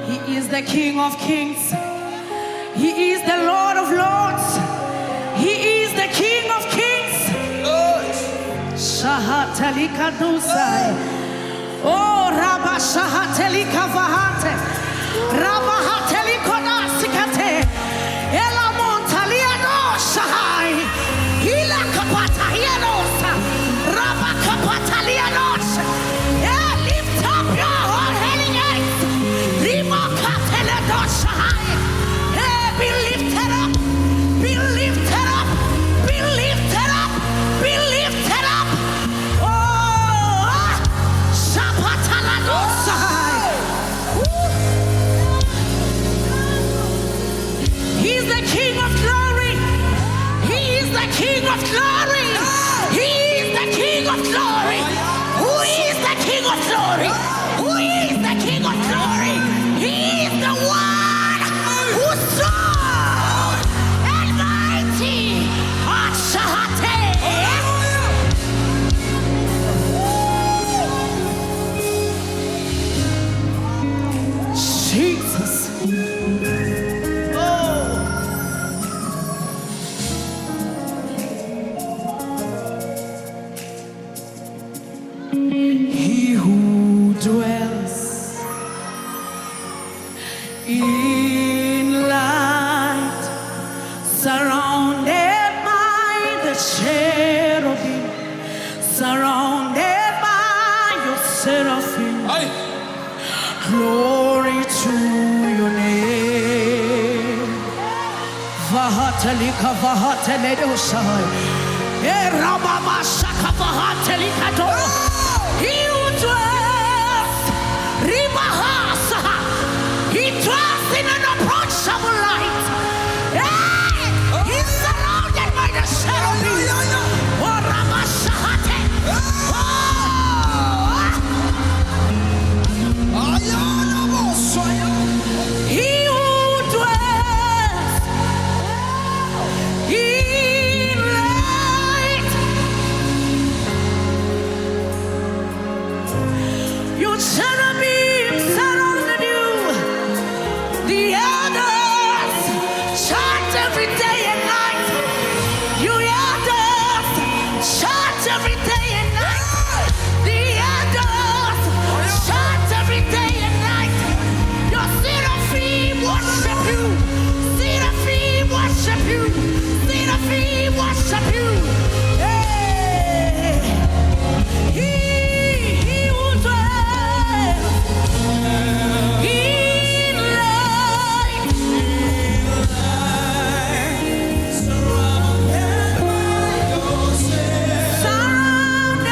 He is the King of Kings. He is the Lord of Lords. He is the King of Kings. Shahatelika dusai. Oh, Rabba Shahatelika vahate. Rabba Hateliko nasikate. Ela montalia no shahai. Hila kapata hianosa. Rabba kapata lianosa. Lift up your whole heading gates. Rima katele do shahai. Be lifted up. Be lifted up. Be lifted up. Be lifted up. Oh, shapatala do shahai. He's the King of glory. He is the King of glory. He is the King of glory. Who is the King of glory? Who is the King of glory? He is the one who strong and mighty. Ashahate. Jesus. He who dwells in light, surrounded by the cherubim, surrounded by your seraphim. Glory to your name. Vahatalika vahateledosai. Erababa shaka vahatelika do. He who dwells, Ribahasa, he dwells in an approachable light. Hey, he's surrounded by the cherubim. Oh, Ramashahate. He who dwells in light. Your cherubim surrounded you. The elders chant every day and night. You elders chant every day and night. The elders chant every day and night. Your seraphim worship you. Seraphim worship you. Seraphim worship you. Hey. He who dwells in light, surrounded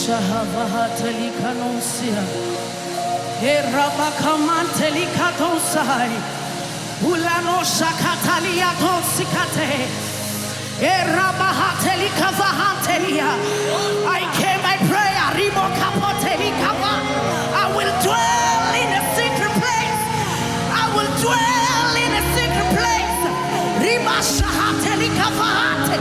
Shahavahatelikanosia. Erabakamantelikatosai. Ulano Shakatalia Tosikate. ErabahateliKavahantelia. I came by prayer. Rimo Kapotelikava. I will dwell in a secret place. I will dwell in a secret place. Rima Shahatelikavahate.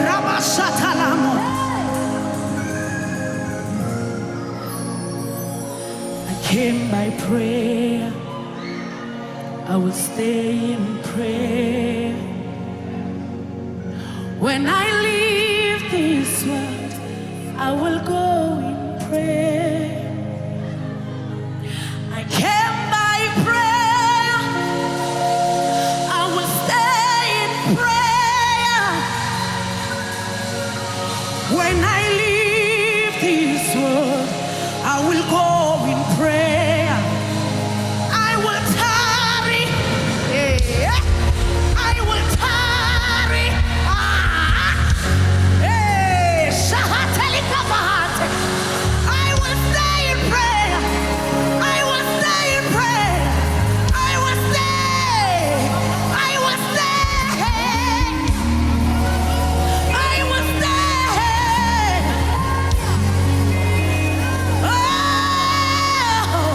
Rabashatalamo. I came by prayer. I will stay in prayer. When I leave this world, I will go in prayer. I came by prayer. I will stay in prayer. When I leave this world, I will go in prayer. I will tarry. I will tarry. I will stay in prayer. I will stay in prayer. I will stay. I will stay. I will stay. Oh,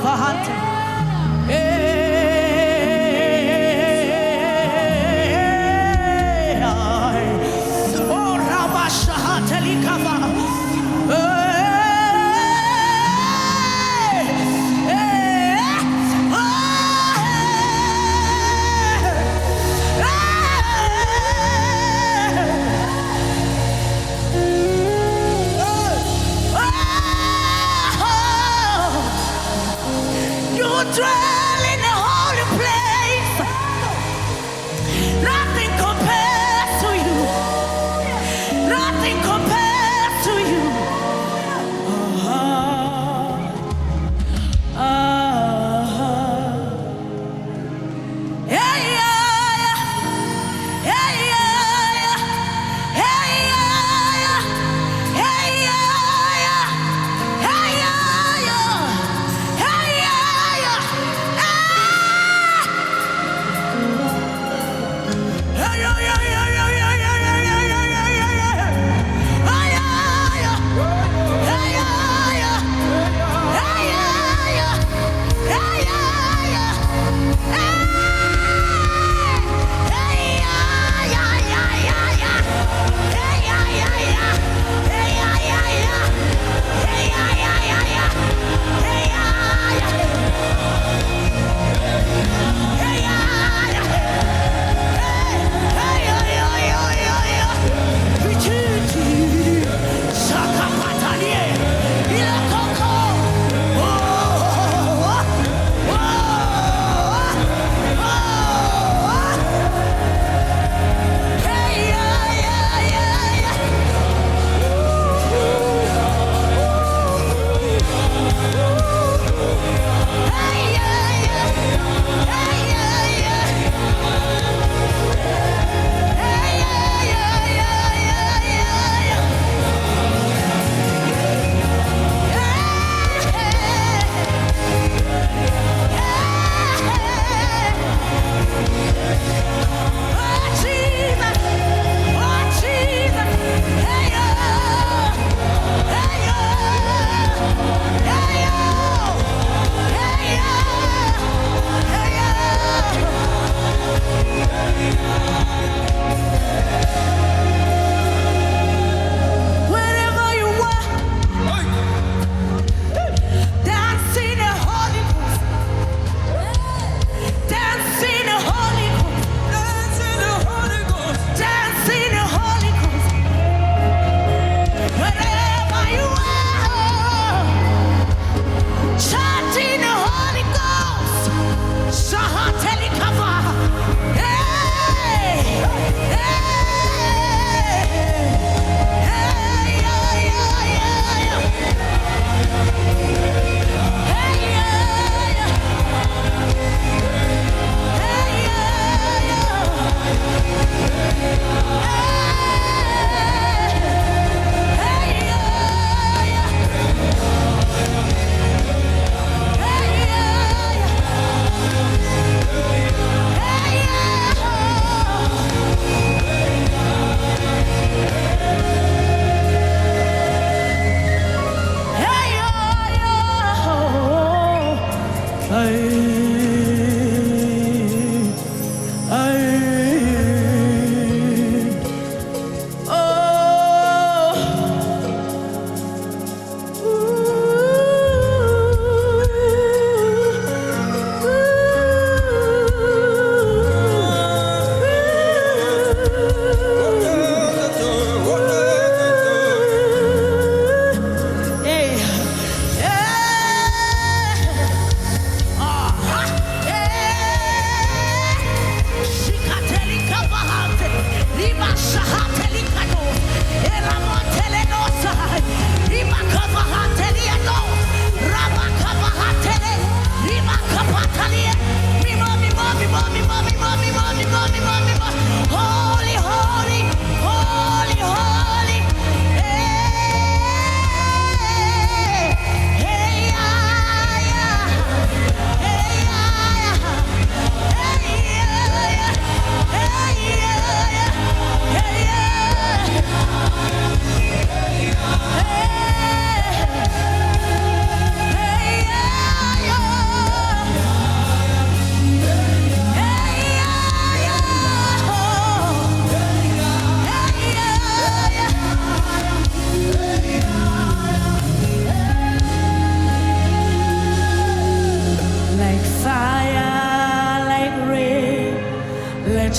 Vahante. Oh, Rabashahatelikava. Dwell in the holy place. Nothing compares to you. Nothing compares to you. Yeah, yeah, yeah, yeah, yeah, yeah, yeah, yeah, yeah, yeah.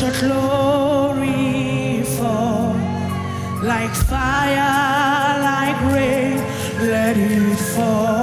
your glory fall like fire, like rain. Let it fall.